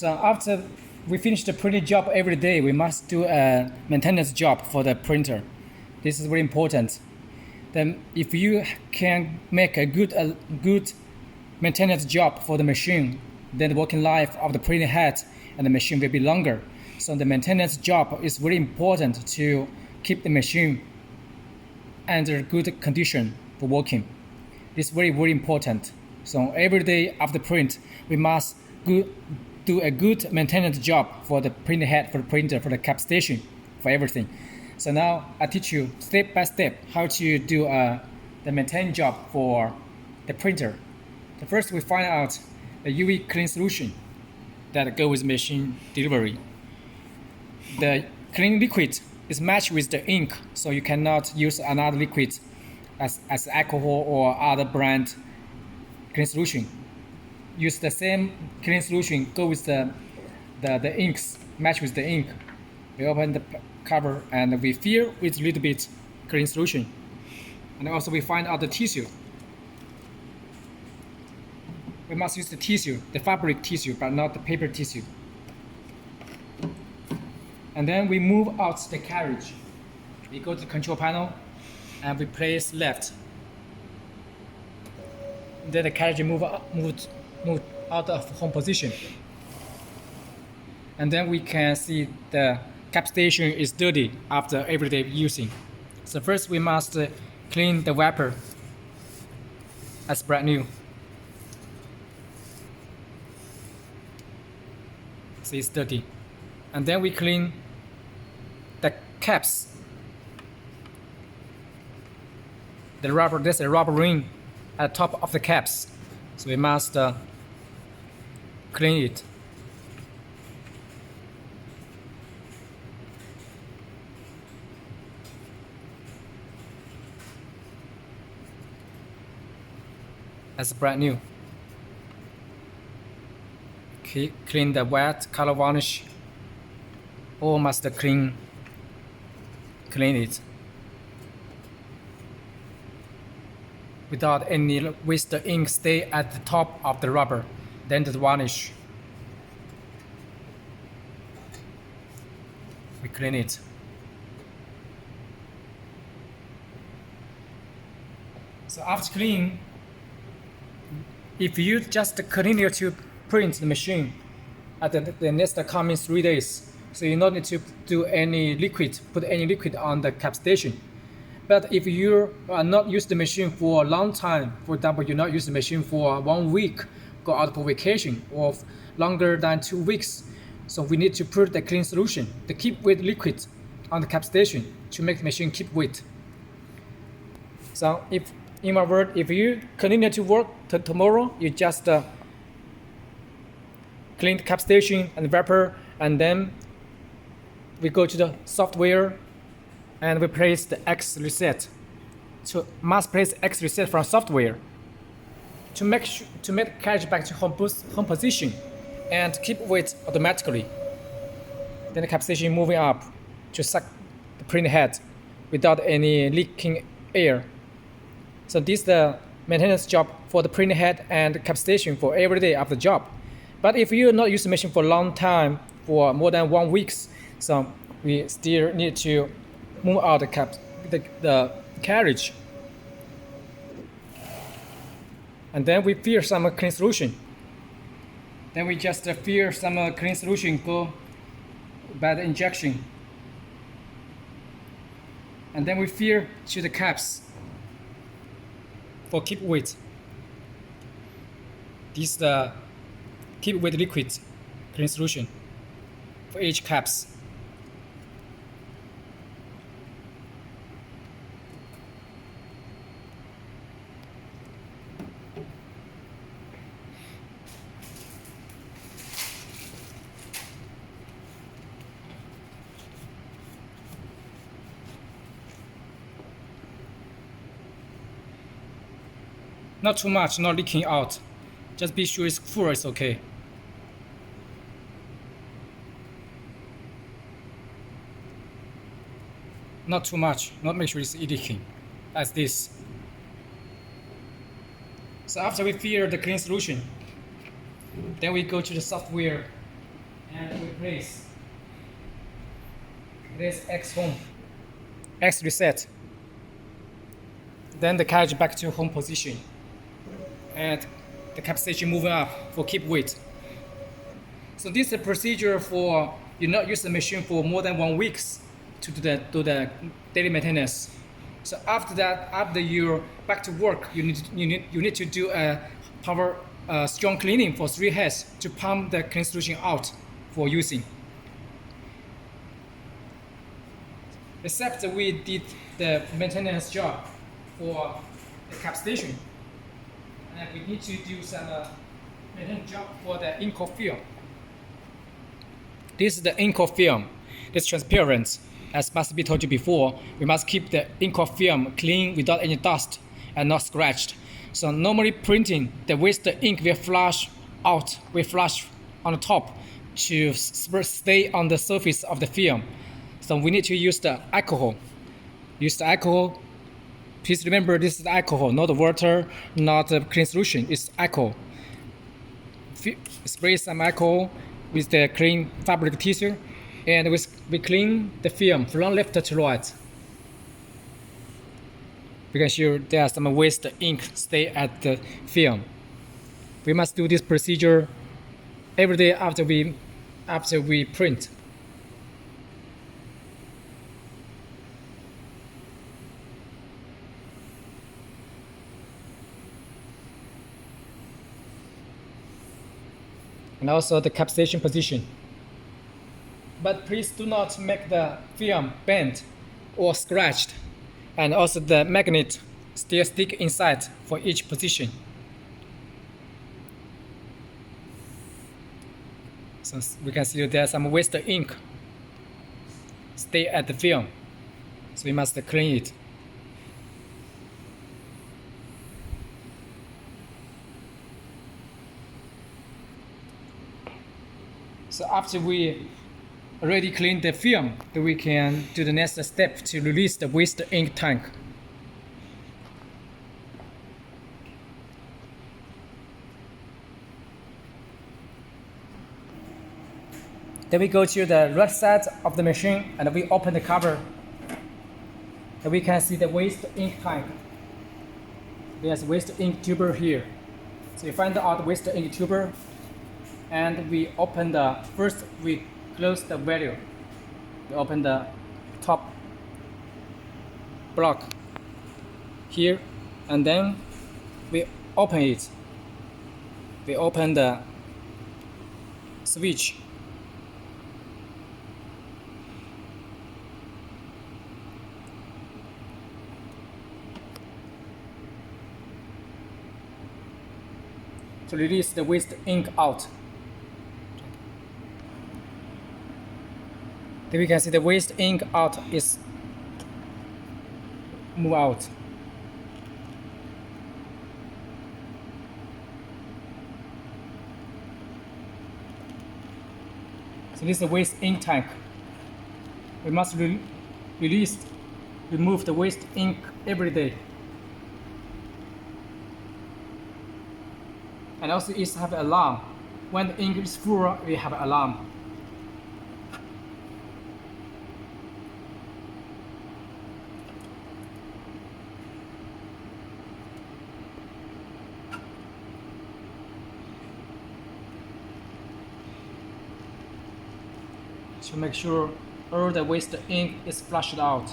So after we finish the printing job every day, we must do a maintenance job for the printer. This is very important. Then if you can make a good maintenance job for the machine, then the working life of the printing head and the machine will be longer. So the maintenance job is very important to keep the machine under good condition for working. This is very, very important. So every day after print, we must do a good maintenance job for the printing head, for the printer, for the cap station, for everything. So now I teach you step by step how to do the maintenance job for the printer. So first we find out the UV clean solution that goes with machine delivery. The clean liquid is matched with the ink, so you cannot use another liquid as alcohol or other brand clean solution. Use the same clean solution, go with the inks, match with the ink. We open the cover and we fill with a little bit clean solution. And also we find out the tissue. We must use the tissue, the fabric tissue, but not the paper tissue. And then we move out the carriage. We go to the control panel and we place left. Then the carriage move out of home position. And then we can see the cap station is dirty after everyday using. So first we must clean the wiper as brand new. See, it's dirty. And then we clean the caps. The rubber, there's a rubber ring at the top of the caps. So we must clean it. As brand new. Clean the wet color varnish, or must clean it without any waste. The ink stay at the top of the rubber, then the varnish. We clean it. So after cleaning, if you just continue to print the machine at the next coming 3 days, so you don't need to do any liquid, put any liquid on the cap station. But if you are not use the machine for a long time, for example, you not use the machine for 1 week, go out for vacation, or longer than 2 weeks, so we need to put the clean solution, the keep weight liquid on the cap station to make the machine keep weight. So if, in my word, if you continue to work tomorrow, you just clean the cap station and the wrapper, and then we go to the software and we place the X reset. So must place X reset from software to make the carriage back to home position and keep weight automatically. Then the cap station moving up to suck the print head without any leaking air. So this is the maintenance job for the print head and the cap station for every day of the job. But if you not use the machine for a long time, for more than 1 week, so we still need to move out the carriage. And then we fill some clean solution. Then we just fill some clean solution, go by the injection. And then we fill to the caps for keep weight. This is the keep weight liquid clean solution for each caps. Not too much, not leaking out. Just be sure it's full, it's okay. Not too much, not make sure it's leaking, as this. So after we fill the clean solution, then we go to the software and we place this X home, X reset. Then the carriage back to home position, and the cap station moving up for keep weight. So this is a procedure for you not use the machine for more than 1 week to do the daily maintenance. So after that, after you're back to work, you need to do a power strong cleaning for 3 heads to pump the clean solution out for using. Except we did the maintenance job for the cap station, and we need to do some maintenance job for the ink film. This is the ink film. It's transparent. As must be told you before, we must keep the ink film clean without any dust and not scratched. So normally printing, the waste ink will flush out, will flush on the top to stay on the surface of the film. So we need to use the alcohol. Use the alcohol. Please remember this is alcohol, not water, not a clean solution. It's alcohol. Spray some alcohol with the clean fabric tissue, and we clean the film from left to right. We can see there are some waste ink stay at the film. We must do this procedure every day after we print. And also the cap station position. But please do not make the film bent or scratched, and also the magnet still stick inside for each position. So we can see there's some waste ink stay at the film, so we must clean it. So after we already cleaned the film, then we can do the next step to release the waste ink tank. Then we go to the right side of the machine and we open the cover. And we can see the waste ink tank. There's waste ink tuber here. So you find out the waste ink tuber, and we open we close the value. We open the top block here, and then we open it. We open the switch. To release the waste ink out. Then we can see the waste ink out is move out. So this is the waste ink tank. We must remove the waste ink every day. And also it have an alarm. When the ink is full, we have an alarm. To make sure all the waste ink is flushed out.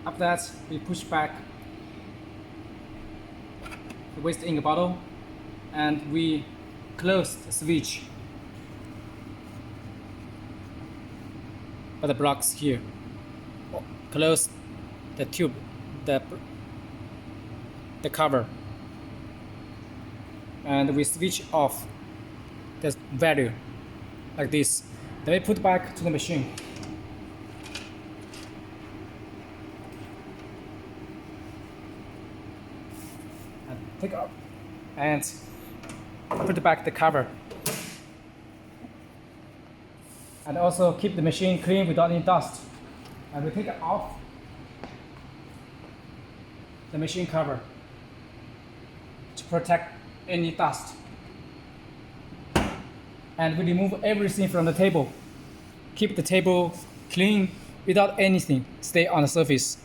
After that, we push back the waste ink bottle and we close the switch by the blocks here. Close the tube, the cover, and we switch off the value like this. Then we put back to the machine. And take out and put back the cover. And also keep the machine clean without any dust. And we take it off the machine cover to protect any dust. And we remove everything from the table. Keep the table clean without anything stay on the surface.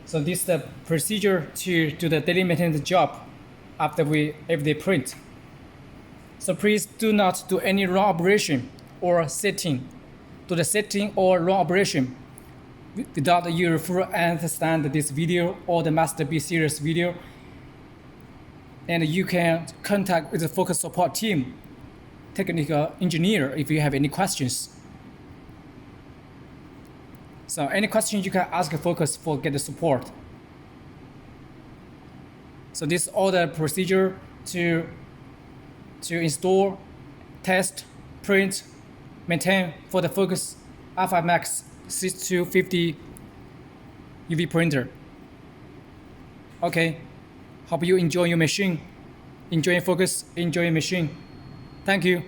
So this is the procedure to do the daily maintenance job after we everyday print. So please do not do any wrong operation or setting. Do the setting or wrong operation without you fully understand this video or the Master B series video. And you can contact with the Focus support team, technical engineer, if you have any questions. So any questions you can ask Focus for get the support. So this is all the procedure to install, test, print, maintain for the Focus Alpha Max 6250 UV printer. Okay, hope you enjoy your machine. Enjoy Focus, enjoy your machine. Thank you.